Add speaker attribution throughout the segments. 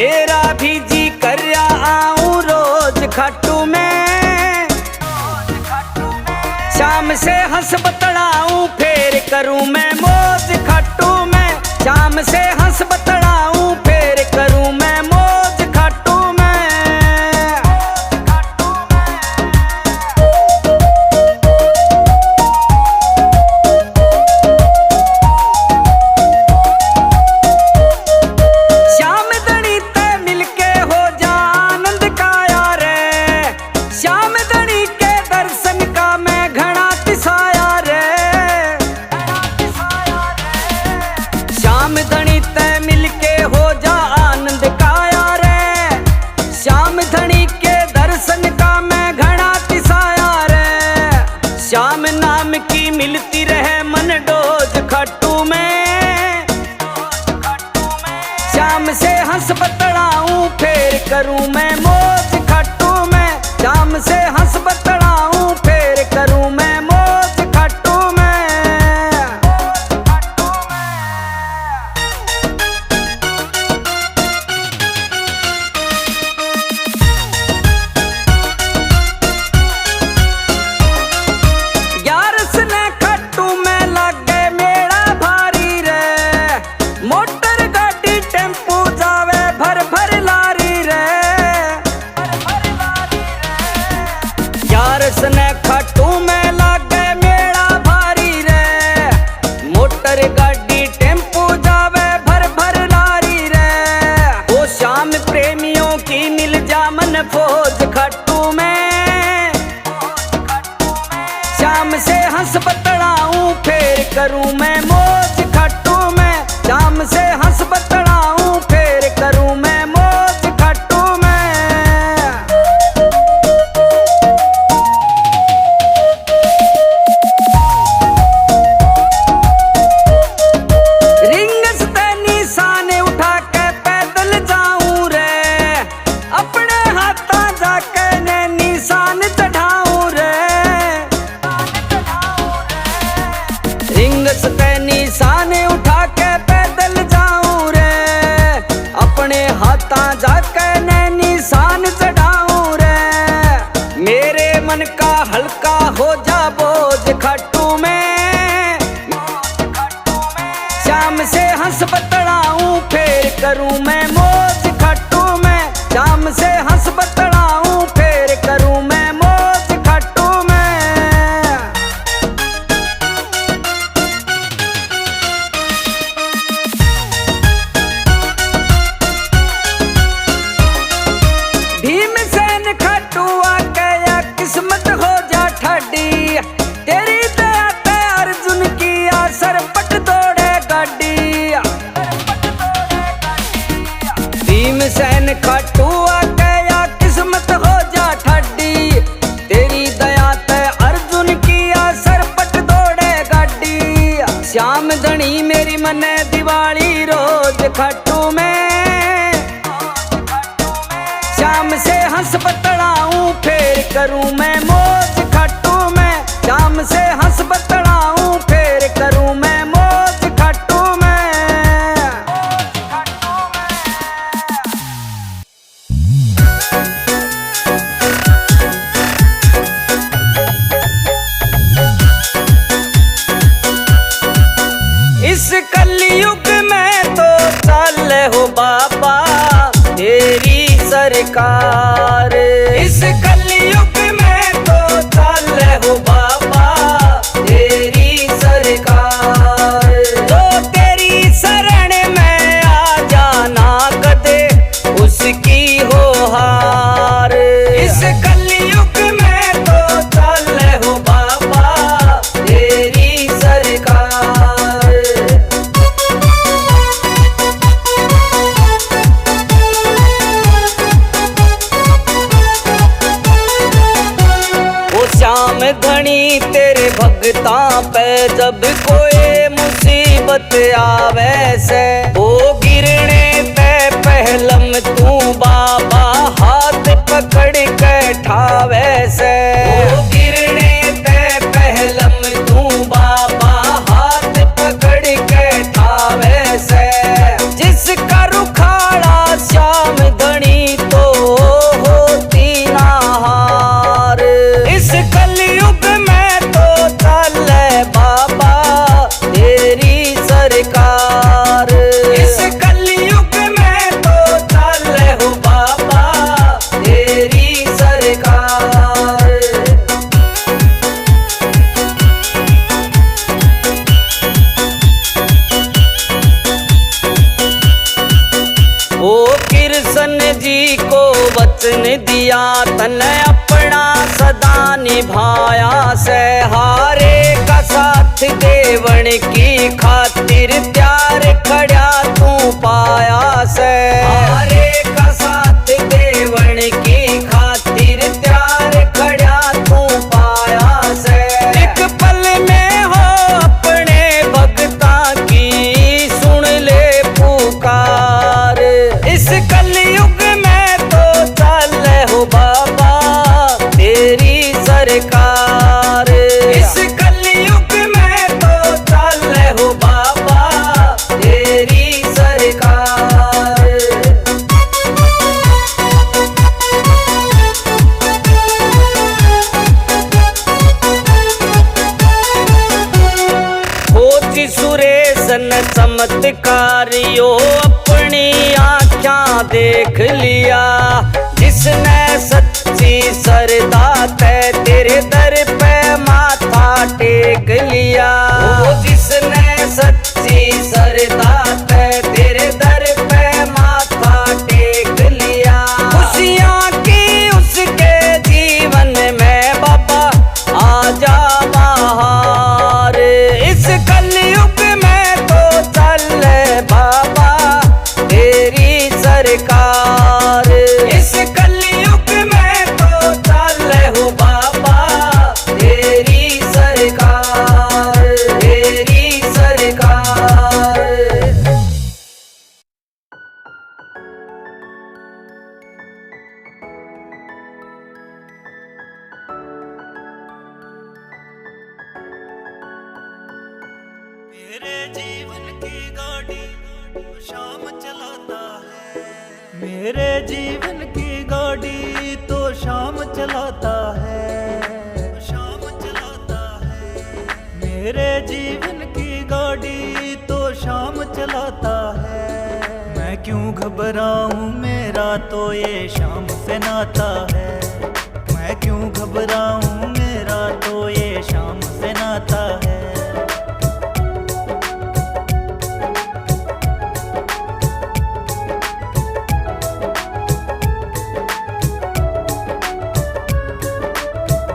Speaker 1: मेरा भी जी कर आऊं रोज खाटू में, शाम से हंस बतड़ाऊं फिर करूं मैं मौज खाटू में, शाम से हंस बतड़ाऊं फिर करूं मैं मौज खाटू में। श्याम धनी ते मिलके हो जा आनंद का यार, श्याम धनी के दर्शन का मैं घना तिसाया रे, श्याम धनी ते मिलके हो जा आनंद का यार, श्याम धनी के दर्शन का मैं घना तिसाया रे। श्याम नाम की मिलती रहे मन डोज खाटू में, शाम से हंस बतड़ाऊं फिर करूं मैं मौज खाटू में, शाम से हंस बतड़ाऊं फिर करूं मैं मौज खाटू में। ग्यारस ने खाटू में लागे मेरा भारी रे, मोटर गाड़ी टेम्पू जावे भर भर लारी रे, ग्यारस ने खाटू में लागे मेरा भारी रे, मोटर गाड़ी टेम्पू जावे भर भर लारी रे। ओ श्याम प्रेमियों की मिल जा मन फौज खाटू में, शाम से हंस बतड़ाऊं फिर करूं मैं मौज खाटू में, शाम से हंस बतड़ाऊं फिर करूं मैं मौज खाटू में। रिंगस ते निशान उठा के पैदल जाऊं रे, अपने हाथा जाके ने निशान चढ़ाऊं रे, रिंगस ते निशान उठा के पैदल जाऊं रे, अपने हाथा जाके ने निशान चढ़ाऊं रे। मेरे मन का हल्का हो जा बोझ खाटू में, शाम से हंस बतड़ाऊं फिर करूं मैं मौज खाटू में, शाम से हंस बतड़ाऊं फिर करूं मैं मौज खाटू में। भीमसेन खाटू आ गया किस्मत हो जा ठाडी, तेरी दया ते अर्जुन की आसर पट दौड़े गाड़ी, भीमसेन खाटू आ गया किस्मत हो जा ठाडी, तेरी दया ते अर्जुन की आसर पट दौड़े गाड़ी। श्याम धनी मेरी मने दिवाली रोज खाटू में, शाम से हंस बतड़ाऊं फिर करूं मैं मौज खाटू में, शाम से हंस बतड़ाऊं फिर करूं मैं मौज खाटू में। इस कलयुग में तो चले हो बाबा तेरी सरकार, इस कलयुग में तो चले हो बाबा तेरी सरकार, तो तेरी शरण में आ जाना कदे उसकी हो हार। इस कलयुग में तो चले हो बाबा तेरी सरकार। श्याम धनी तेरे भगतां पे जब कोई मुसीबत आवे से, ओ गिरने पे पहलम तू बाबा हाथ पकड़ के ठावे से, ओ गिरने पे पहलम तू बाबा हाथ पकड़ के ठावे से, जिसका रुखाड़ा श्याम कृष्ण जी को वचन दिया, तने अपना सदा निभाया से। हारे का साथ देवण की खातिर त्यार खड़ा तू पाया से। हारे का साथ देवण की खातिर त्यार खड़ा तू पाया से। एक पल में हो अपने भक्ता की सुन ले पुकार। इस कलयुग में तो चल हो बाबा तेरी सरकार। इस कलयुग में तो चल हो बाबा तेरी सरकार। खोजी सुरेशन चमत्कारियो अपनी आँखें देख लिया। जिसने सच्ची श्रद्धा तय तेरे दर पे माथा टेक लिया। वो जिसने सच्ची श्रद्धा तय तेरे दर पे माथा टेक लिया। खुशियाँ की उसके जीवन में बाबा आजा बाहर। इस कलयुग में तो चल बाबा तेरी सरकार। इस कलयुग में तो चल हो बाबा तेरी सरकार, तेरी सरकार।
Speaker 2: मेरे जीवन की गाड़ी शाम चलाता है। मेरे जीवन की गाड़ी तो शाम चलाता है, शाम चलाता है। मेरे जीवन की गाड़ी तो शाम चलाता है। मैं क्यों घबराऊं, मेरा तो ये शाम से नाता है। मैं क्यों घबराऊं, मेरा तो ये शाम से नाता है।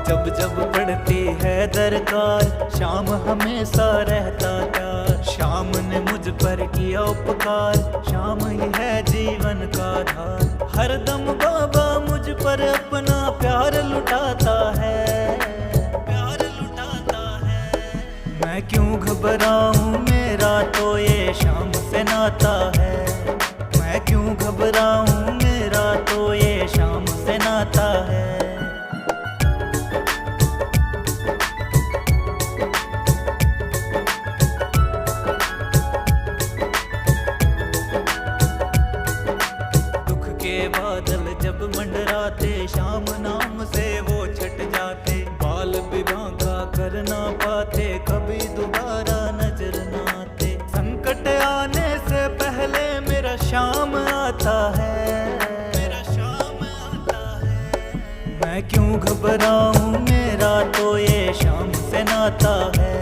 Speaker 2: जब जब पड़ती है दरकार, शाम हमेशा रहता प्यार। शाम ने मुझ पर किया उपकार, शाम ही है जीवन का आधार। हर दम बाबा मुझ पर अपना प्यार लुटाता है, प्यार लुटाता है। मैं क्यों घबराऊं, मेरा तो ये शाम से नाता है। मैं क्यों घबराऊं, मेरा तो ये शाम से नाता है। बादल जब मंडराते, शाम नाम से वो छट जाते। बाल विवाह का कर ना पाते, कभी दोबारा नजर ना आते। संकट आने से पहले मेरा शाम आता है, मेरा शाम आता है। मैं क्यों घबराऊं, मेरा तो ये शाम से नाता है।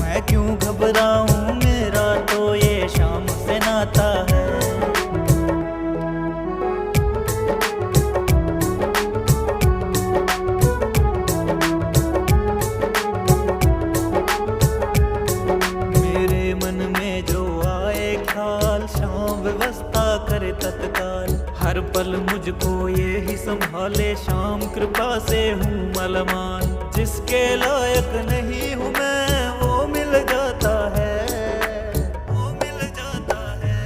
Speaker 2: मैं क्यों घबराऊं, मेरा तो ये शाम से नाता है। करे तत्काल, हर पल मुझको ये ही संभाले। शाम कृपा से हूँ मलमान, जिसके लायक नहीं हूँ मैं वो मिल जाता है, वो मिल जाता है।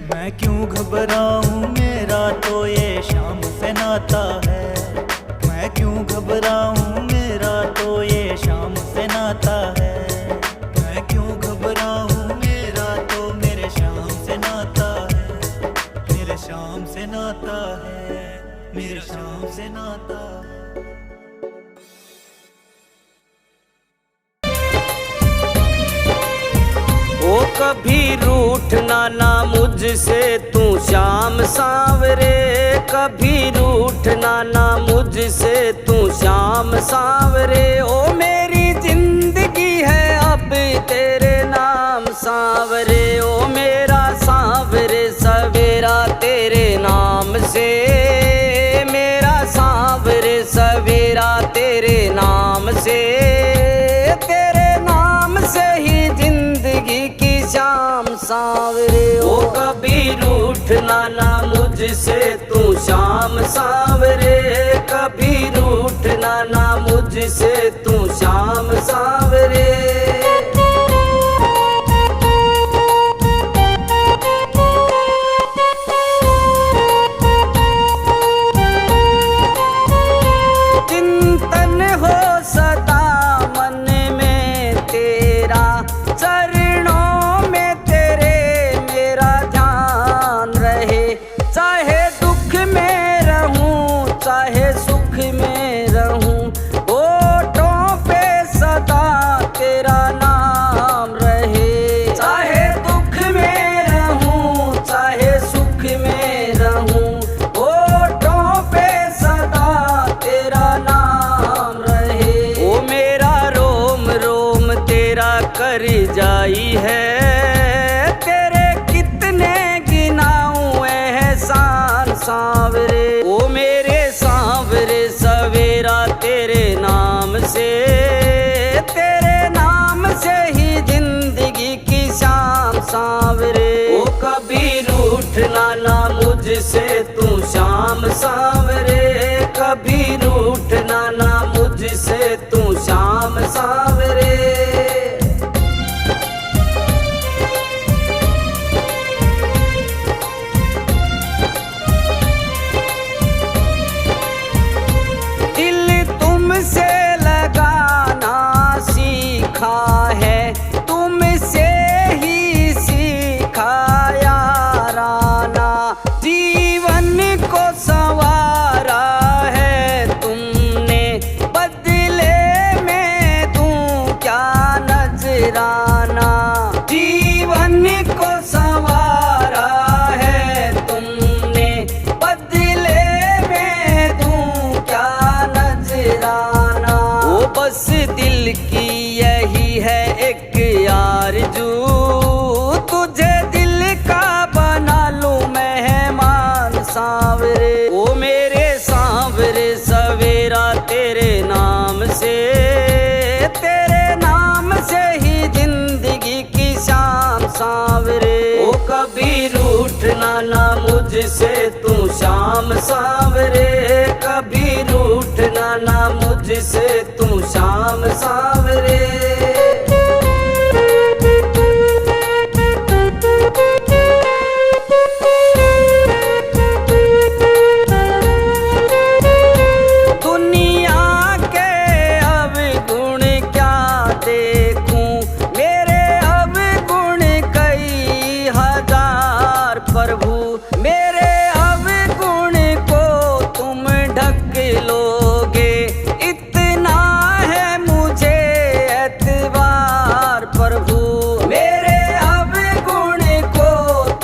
Speaker 2: मैं क्यों घबराऊं, मेरा तो ये शाम से नाता है। मैं क्यों घबराऊं, मेरा तो ये शाम से नाता है। मैं क्यों घबराऊं, मेरा तो मेरे शाम से नाता है। मेरे शाम से नाता है, मेरे शाम से नाता है।
Speaker 1: ओ कभी रूठना ना मुझसे तू श्याम सांवरे, कभी रूठना ना मुझसे तू श्याम सांवरे। ओ मेरी जिंदगी है अब तेरे नाम सांवरे, ओ मेरा सांवरे सवेरा तेरे नाम से, मेरा सांवरे सवेरा तेरे नाम से, तेरे नाम से ही जिंदगी की शाम सांवरे। ओ कभी रूठना ना मुझसे तू शाम सांवरे, कभी रूठना ना मुझसे तू शाम सांवरे। चिंतन हो सदा मन में तेरा, चरणों में तेरे मेरा ध्यान रहे। चाहे दुख में रहूं चाहे सुख में रहूं, होठों पे सदा तेरा नाम रहे। चाहे दुख में रहूं चाहे सुख में रहूं, होठों पे सदा तेरा नाम रहे। ओ मेरा रोम रोम तेरा कर जाई है, तेरे कितने गिनाऊं एहसान सांवरे। ओ मेरे सांवरे सवेरा तेरे नाम से, तेरे नाम से ही जिंदगी की शाम सांवरे। ओ कभी रूठना ना मुझसे तू शाम सांवरे, कभी रूठना ना मुझसे तू शाम सांवरे। दिल तुमसे लगाना सीखा है, तुमसे ही सीखा याराना। जीवन को संवारा है तुमने, बदले में दूं क्या नजराना। जीवन को संवारा है तुमने, बदले में दूं क्या नजराना। ओ बस दिल की यही है एक आरज़ू, तुझे दिल का बना लूं मेहमान सांवरे। ओ मेरे सांवरे सवेरा तेरे नाम से, तेरे नाम से ही जिंदगी की शाम सांवरे। ओ कभी रूठना ना मुझसे तू शाम सांवरे, कभी रूठना ना मुझसे तू शाम सांवरे। दुनिया के अवगुण क्या देखूं, मेरे अवगुण कई हजार प्रभु। मेरे अवगुण को तुम ढक लोगे, इतना है मुझे एतबार प्रभु। मेरे अवगुण को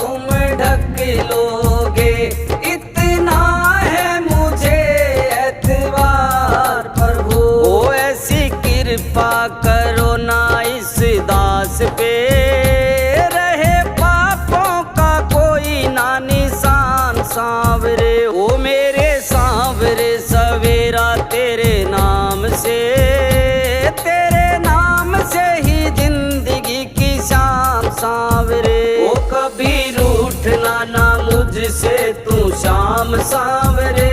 Speaker 1: तुम ढक लोगे, इतना है मुझे एतबार प्रभु। ओ ऐसी कृपा करो ना इस दास पे, रहे पापों का कोई ना निशान सांवरे। ओ मेरे सांवरे सवेरा तेरे नाम से, तेरे नाम से ही जिंदगी की शाम सांवरे। ओ कभी रूठना ना मुझसे तू शाम सांवरे,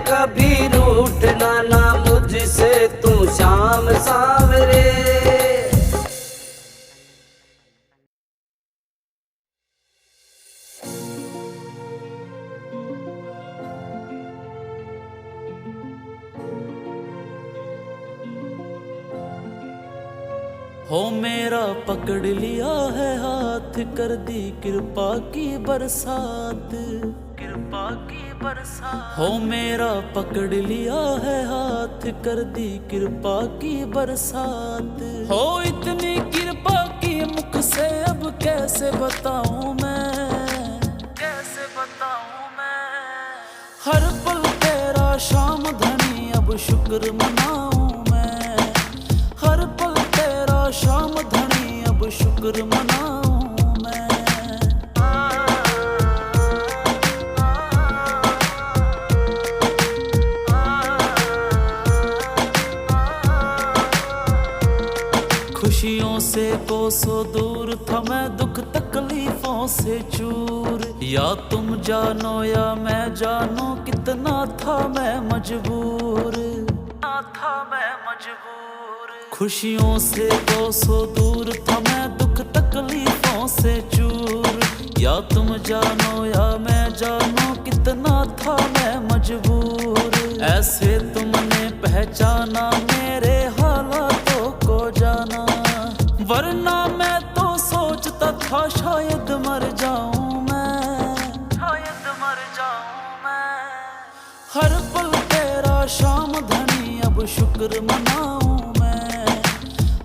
Speaker 1: कभी रूठना ना मुझसे तू शाम सांवरे।
Speaker 2: हो मेरा पकड़ लिया है हाथ, कर दी कृपा की बरसात, कृपा की बरसात। हो मेरा पकड़ लिया है हाथ, कर दी कृपा की बरसात। हो इतनी कृपा की मुख से अब कैसे बताऊं मैं, कैसे बताऊं मैं। हर पल तेरा शाम धनी अब शुक्र मनाऊं मैं, हर पल तेरा शाम धनी अब शुक्र मनाऊं मैं। कोसों दूर था मैं दुख तकलीफों से चूर। या तुम जानो या मैं जानूं कितना था मैं मजबूर, खुशियों से कोसों दूर था मैं दुख तकलीफों से चूर। या तुम जानो या मैं जानूं कितना था मैं मजबूर। ऐसे तुमने पहचाना मेरे हालातों को जाना, वरना मैं तो सोचता था शायद मर जाऊं मैं, शायद मर जाऊं मैं। हर पल तेरा शाम धनी अब शुक्र मनाऊं मैं,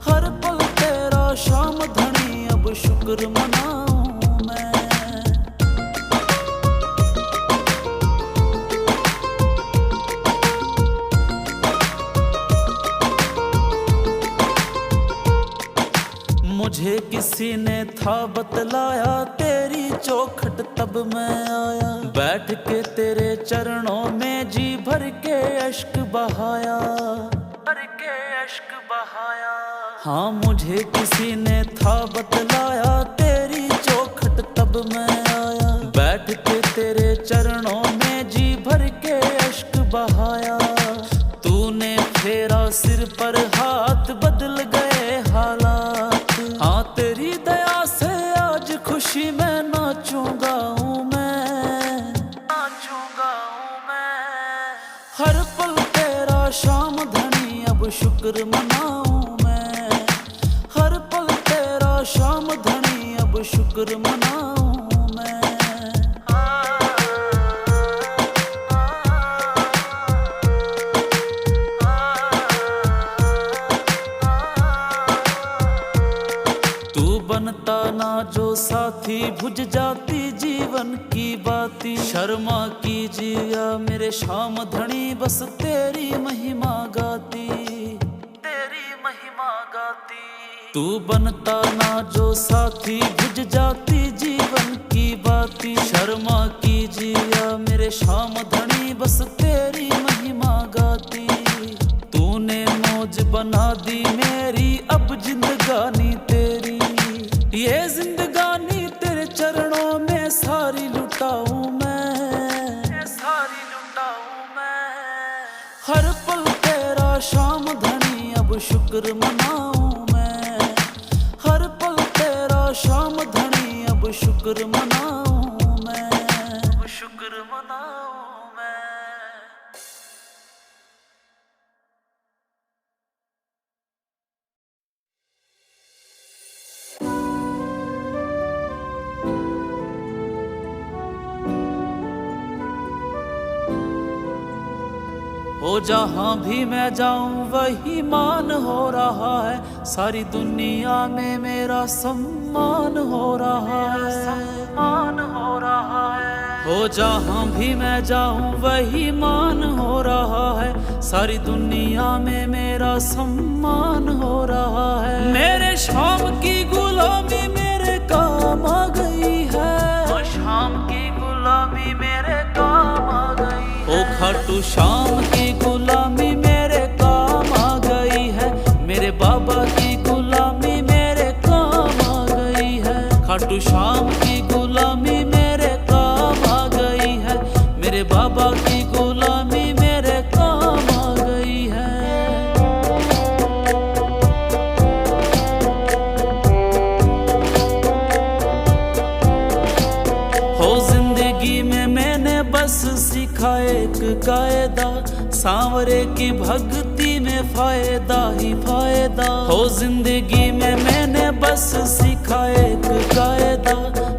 Speaker 2: हर पल तेरा शाम धनी अब शुक्र मनाऊं मैं। मुझे किसी ने था बतलाया तेरी चौखट तब मैं आया, बैठ के तेरे चरणों में जी भर के अश्क बहाया, भर के अश्क बहाया। हाँ मुझे किसी ने था बतलाया तेरी चौखट तब मैं आया, बैठ के तेरे चरणों में जी भर के अश्क बहाया। तूने फेरा सिर पर हाथ बदल गए हालात, हाँ तेरी दया से आज खुशी में नाचूंगा हूँ मैं, नाचूंगा हूँ मैं। हर पल तेरा शाम धनी अब शुक्र मनाऊं मैं, हर पल तेरा शाम धनी अब शुक्र मनाऊं मैं। बनता ना जो साथी भुज जाती जीवन की बाती, शर्मा कीजिए मेरे शाम धनी बस तेरी महिमा गाती, तेरी महिमा गाती। तू बनता ना जो साथी भुज जाती जीवन की बाती, शर्मा कीजिए मेरे शाम धनी बस तेरी महिमा गाती। तूने मौज बना दी मेरी अब जिंदगानी तेरी, ये जिंदगानी तेरे चरणों में सारी लुटाऊं मैं, सारी लुटाऊं मैं। हर पल तेरा शाम धनी अब शुक्र मनाऊं मैं, हर पल तेरा शाम धनी अब शुक्र मनाऊं मैं, शुक्र मनाऊं मैं। ओ जहाँ भी मैं जाऊँ वही मान हो रहा है, सारी दुनिया में मेरा सम्मान हो रहा है, सम्मान हो रहा है। ओ जहाँ भी मैं जाऊँ वही मान हो रहा है, सारी दुनिया में मेरा सम्मान हो रहा है। मेरे शाम की गुलामी मेरे काम आ गई है, ओ शाम की गुलामी मेरे काम आ गई है। ओ खाटू शाम की गुलामी मेरे काम आ गई है, मेरे बाबा की गुलामी मेरे काम आ गई है। खाटू शाम की गुलामी मेरे काम आ गई है, मेरे बाबा की गुलामी मेरे काम आ गई है। हो जिंदगी में मैंने बस सीखा एक कायदा, सांवरे की भक्ति में फायदा ही फायदा। हो जिंदगी में मैंने बस सीखा एक कायदा,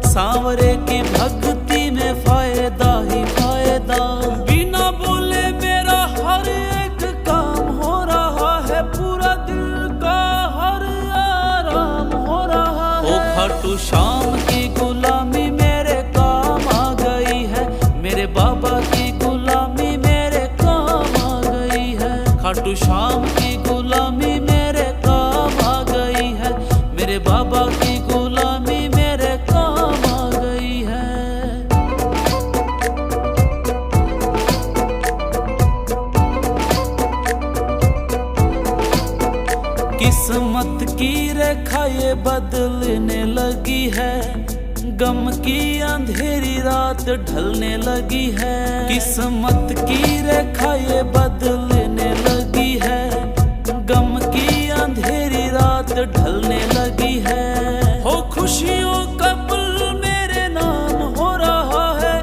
Speaker 2: सांवरे की भक्ति में फायदा ही फायदा। बिना बोले मेरा हर एक काम हो रहा है, पूरा दिल का हर आराम हो रहा है। ओ खाटू शाम की गुलामी मेरे काम आ गई है, मेरे बाबा की गुलामी मेरे काम आ गई है। खाटू शाम की गुलामी मेरे काम आ गई है, मेरे बाबा की गुलामी मेरे काम आ गई है। किस्मत
Speaker 3: किस्मत की रेखा ये बदलने लगी है, गम की अंधेरी रात ढलने लगी है। किस्मत की रेखा ये बदलने लगी है, गम की अंधेरी रात ढलने लगी है। हो खुशियों का पल मेरे नाम हो रहा है,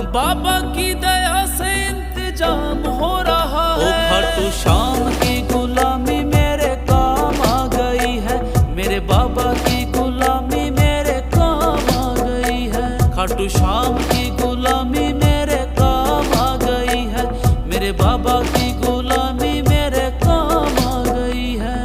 Speaker 3: बाबा की दया से इंतजाम हो रहा है। खाटू श्याम की गुलामी मेरे काम आ गई है, मेरे बाबा की गुलामी मेरे काम आ गई है। खाटू श्याम की गुलामी मेरे काम आ गई है, मेरे बाबा की गुलामी मेरे काम आ गई है।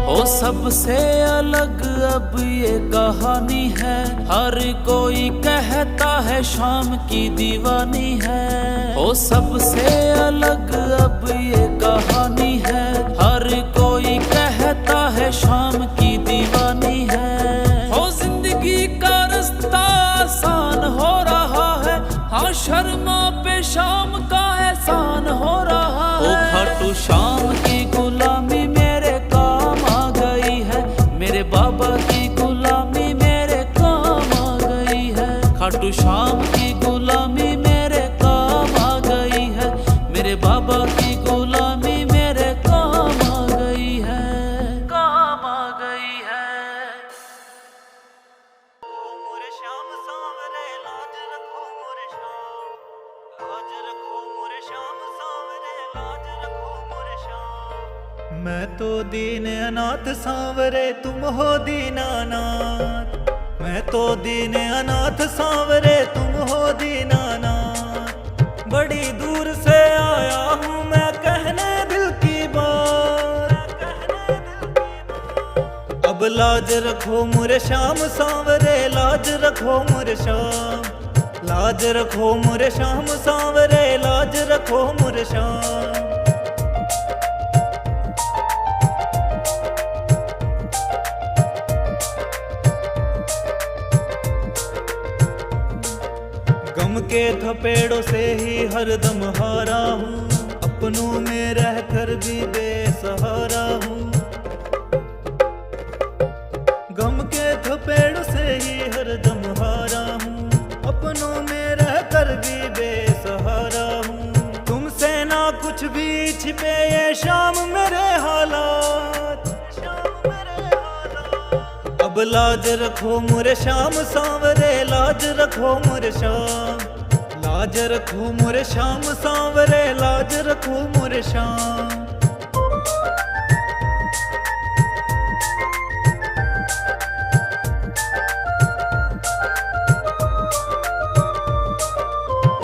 Speaker 3: ओ सबसे अलग अब ये कहानी है, हर कोई कहता है शाम की दीवानी है। ओ सबसे अलग अब ये कहानी है, हर कोई कहता है शाम की दीवानी है। हो जिंदगी का रास्ता आसान हो रहा है, हाँ शर्मा पे शाम का एहसान हो रहा है। ओ खाटू श्याम की गुलामी मेरे काम आ गई है, मेरे बाबा की गुलामी मेरे काम आ गई है। खाटू श्याम की गुलामी मेरे काम आ गई है, मेरे बाबा की गुलामी मेरे काम आ गई है, काम आ गई है।
Speaker 2: मोरे श्याम सांवरे लाज रखो मोरे श्याम, लाज रखो मोरे श्याम सांवरे लाज रखो मोरे श्याम। मैं तो दीन अनाथ सांवरे तुम हो दीनानाथ, मैं तो दीन अनाथ सांवरे तुम हो दीनानाथ। बड़ी दूर से आया हूँ मैं कहने दिल की बात, अब लाज रखो मोरे श्याम सांवरे लाज रखो मोरे श्याम, लाज रखो मोरे श्याम सांवरे लाज रखो मोरे श्याम। गम के थपेड़ों से ही हरदम हारा हूँ, अपनों में रहकर भी बेसहारा हूँ। गम के थपेड़ों से ही हरदम हारा हूँ, अपनों में रहकर भी बेसहारा हूँ। तुमसे ना कुछ भी छिपे ये शाम मेरे हालात, अब लाज रखो मोरे श्याम सांवरे लाज रखो मोरे श्याम, लाज रखो मोरे श्याम सांवरे लाज रखो मोरे श्याम।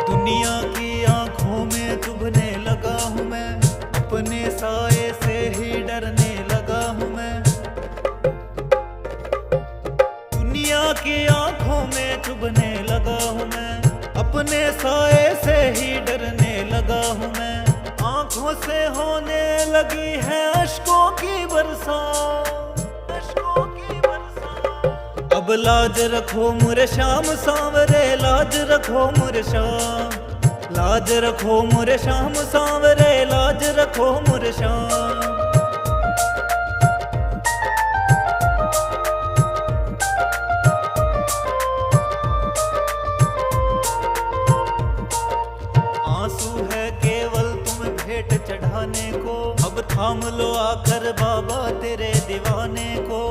Speaker 2: दुनिया की आंखों में चुभने लगा हूँ मैं, अपने साए से ही डरने लगा हूँ मैं। दुनिया की आंखों में चुभने लगा हूँ मैं, अपने साए से ही डरने लगा हूँ मैं। आंखों से होने लगी है अश्कों की बरसात, अश्कों की बरसात। अब लाज रखो मोरे श्याम सांवरे लाज रखो मोरे श्याम, लाज रखो मोरे श्याम सांवरे लाज रखो मोरे श्याम। आंसू है केवल तुम भेंट चढ़ाने को, अब थाम लो आकर बाबा तेरे दीवाने को।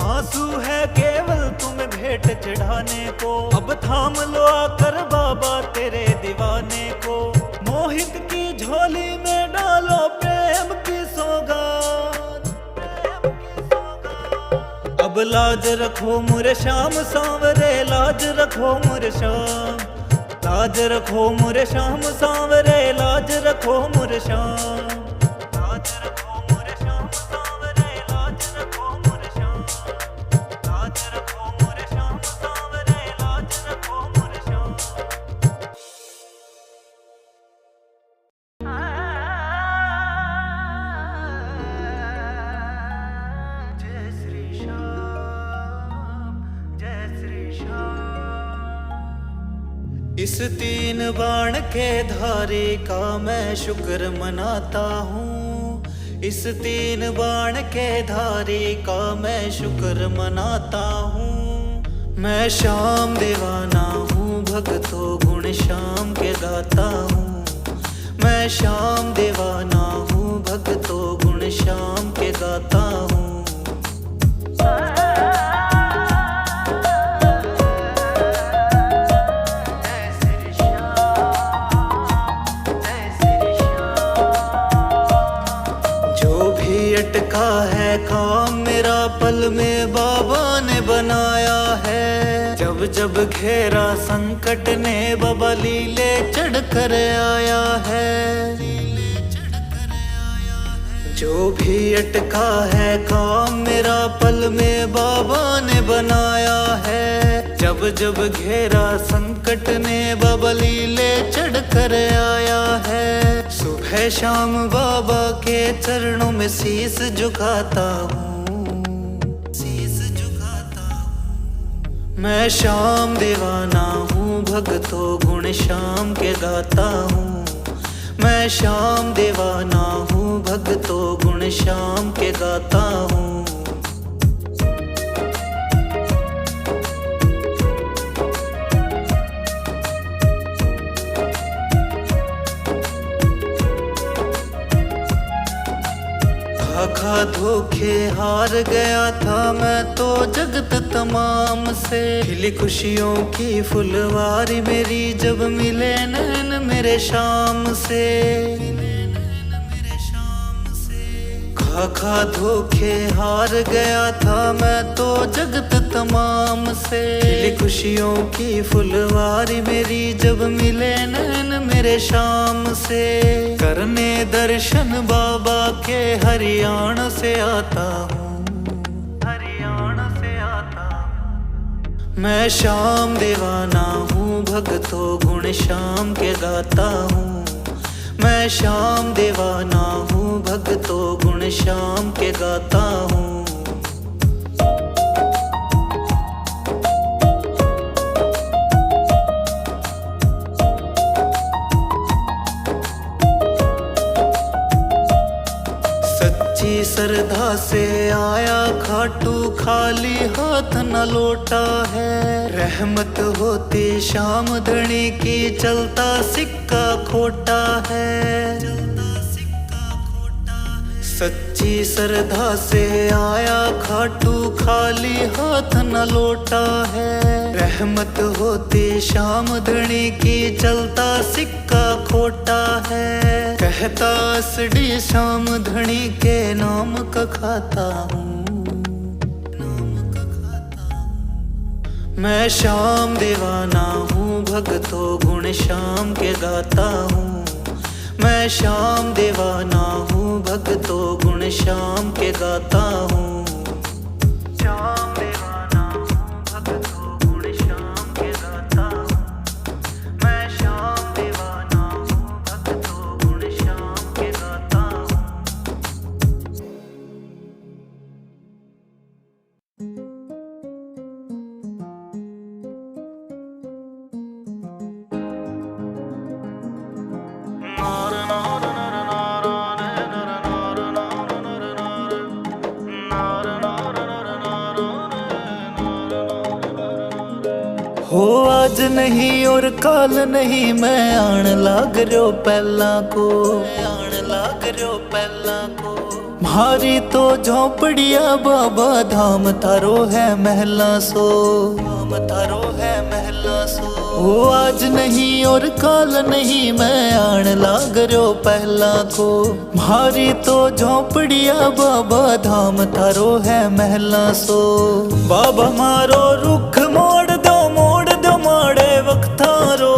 Speaker 2: आंसू है केवल तुम भेंट चढ़ाने को, अब थाम लो आकर बाबा तेरे दीवाने को। मोहित की झोली में डालो प्रेम की सौगात, अब लाज रखो मोरे श्याम सांवरे लाज रखो मोरे श्याम, लाज रखो मोरे श्याम सांवरे लाज रखो मोरे श्याम। लाज रखो मोरे श्याम सांवरे लाज रखो मोरे श्याम, लाज रखो मोरे श्याम सांवरे लाज रखो मोरे श्याम। जय श्री श्याम, जय श्री श्याम। इस तीन बाण के धारी का मैं शुक्र मनाता हूँ, इस तीन बाण के धारी का मैं शुक्र मनाता हूँ। मैं श्याम दीवाना हूँ, भक्तों गुण श्याम के गाता हूँ। मैं श्याम दीवाना हूँ, भक्तों गुण श्याम के गाता हूँ। अटका है काम मेरा पल में बाबा ने बनाया है। जब जब घेरा संकट ने बाबा लीले चढ़ कर आया है। जो भी अटका है काम मेरा पल में बाबा ने बनाया है। जब जब घेरा संकट ने बाबा लीले चढ़ कर आया है। सुबह शाम बाबा के चरणों में शीस झुकाता हूँ, शीस झुकाता हूँ। मैं श्याम दीवाना हूँ, भक्तों गुण श्याम के गाता हूँ। मैं श्याम दीवाना हूँ, भक्तों गुण श्याम के गाता हूँ। खा धोखे हार गया था मैं तो जगत तमाम से। खिली खुशियों की फुलवारी मेरी जब मिले नैन मेरे शाम से। खा धोखे हार गया था मैं तो जगत तमाम से। खिली खुशियों की फुलवारी मेरी जब मिले नैन मेरे शाम से। करने दर्शन बाबा के हरियाणा से आता हूँ, हरियाणा से आता हूँ। मैं श्याम दीवाना हूँ, भक्तों गुण श्याम के गाता हूँ। मैं श्याम दीवाना हूँ, भक्तों गुण श्याम के गाता हूँ। सच्ची श्रद्धा से आया खाटू, खाली हाथ न लौटा है। रहमत होती श्याम धनी की, चलता सिक्का खोटा है। सच्ची श्रद्धा से आया खाटू, खाली हाथ न लौटा है। रहमत होती श्याम धनी की, चलता सिक्का खोटा है। कहता असडी श्याम धनी के नाम का खाता हूँ। मैं श्याम दीवाना हूँ, भक्तों गुण श्याम के गाता हूँ। मैं श्याम दीवाना हूँ, भक्तों गुण श्याम के गाता हूँ। श्याम दीवाना हूँ, भक्तों गुण श्याम के गाता हूँ। मैं श्याम दीवाना हूँ, भक्तों गुण श्याम के गाता हूँ। हो आज नहीं और काल नहीं, मैं आन लाग रहो पहला को, आन लाग रहो पहला को। म्हारी तो झोंपड़िया बाबा धाम थारो है महला सो, धाम थारो है महला सो। हो आज नहीं और काल नहीं, मैं आन लाग रहो पहला को। म्हारी तो झोंपड़िया बाबा धाम थारो है महला सो। बाबा मारो रुख मोड़ दो, मोड़ दो माड़े वक्तारो,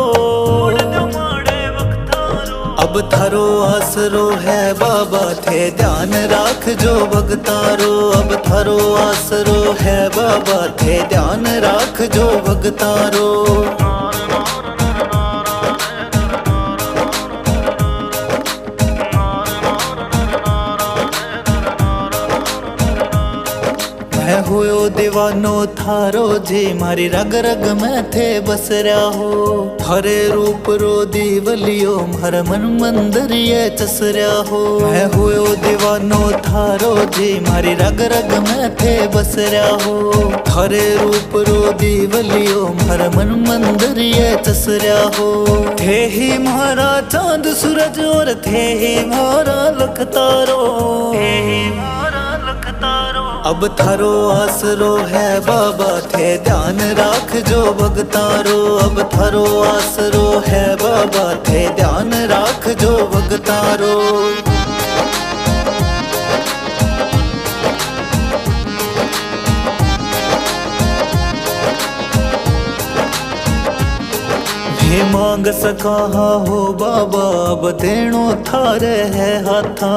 Speaker 2: अब थारो आसरो है बाबा थे ध्यान राख जो भगतारो। अब थारो आसरो है बाबा थे ध्यान राख जो भगतारो। मैं हुयो दीवानो थारो जी, मारी रग रग में थे बस रहा हो। थारे रूप रो दीवलियो हर मन मंदिर ये चस रहा हो। मैं हुयो दीवानो थारो जी, मारी रग रग में थे बस रहा हो। थारे रूप रो दीवलियो हर मन मंदिर ये चस रहा हो। थे ही मारा चांद सूरज और थे ही मारा लख तारो, थे ही मारा लख तारो। अब थारो आसरो है बाबा, थे ध्यान राख जो भगतारो। अब थारो आसरो है बाबा, थे ध्यान राख जो भगतारो। हे मांग सका हो बाबा, अब देणो थारे है हाथा।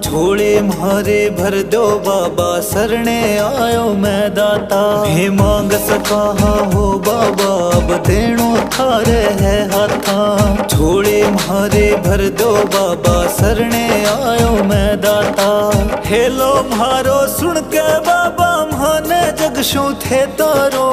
Speaker 2: झोले मारे भर दो बाबा, सरणे आयो मैं दाता। हे मांग सका हो बाबा, अब देणो थारे है हाथा। झोले मारे भर दो बाबा, सरणे आयो मैं दाता। हेलो म्हारो सुन के बाबा, माने जगशु थे तारो,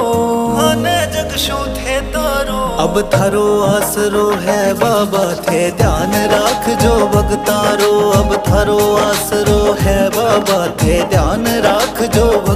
Speaker 2: माने जगशु थे तारो। अब थारो आसरो है बाबा, थे ध्यान राख जो भगतारो। अब थारो आसरो है बाबा, थे ध्यान राख जो भगतारो।